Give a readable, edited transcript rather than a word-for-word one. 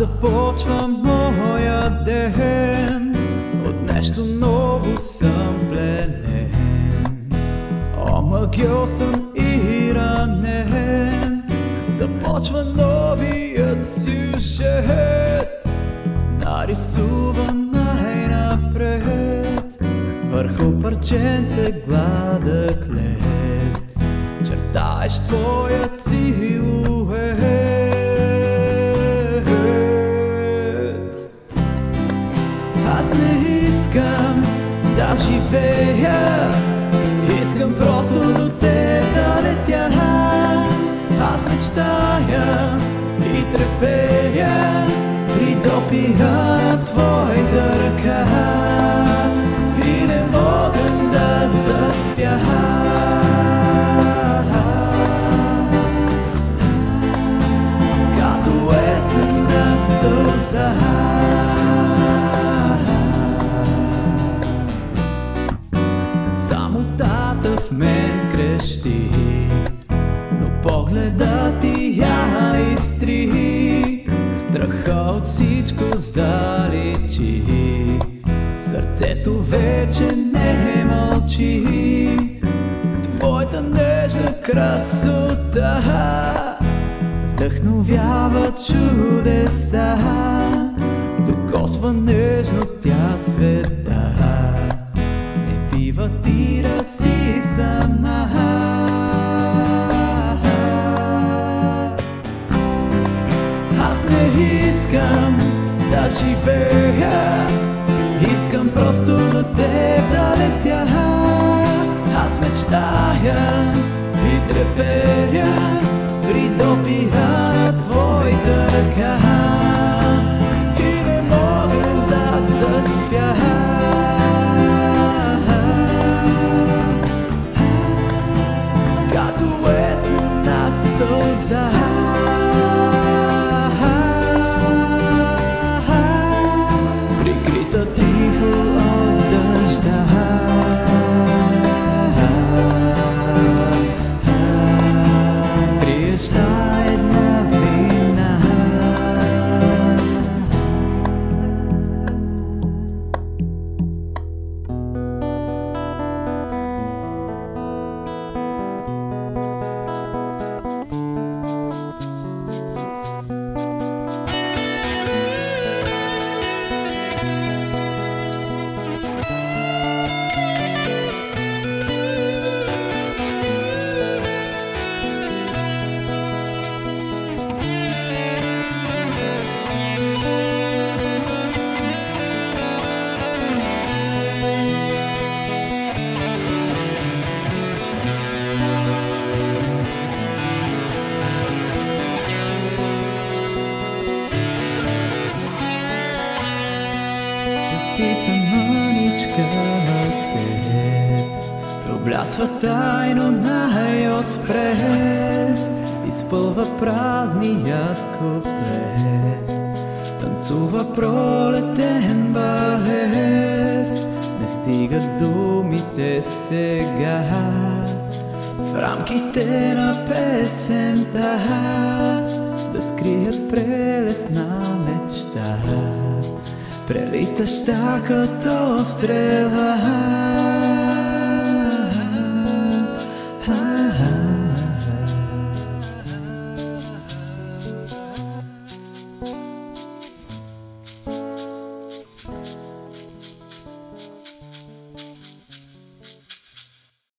започва моя ден, от нещо ново съм пленен. Омагьосан и ранен, започва новият сюжет, нарисуван най-напред върху парченце гладък лед, чертаеш твоят силует. Аз не искам да живея, искам просто до теб да летя. Аз мечтая и треперя при допира на твоята ръка и не мога да заспя. Като есенна сълза, самотата в мен крещи, но погледът ти я изтри. Страха от всичко заличи, сърцето вече не мълчи. Твоята нежна красота вдъхновява чудеса, докосва нежно тя света. Не бива ти да си сама. Аз не искам да живея, искам просто до теб да летя. Аз мечтая и треперя при допира на твоята ръка и не мога да заспя. Като есенна сълза, прикрита тихо от дъжда. Приеща една вина. Частица мъничка от теб проблясва тайно най-отпред, изпълва празният куплет, танцува пролетен балет. Не стигат думите сега в рамките на песента да скрият прелесна мечта, прелитаща като стрела.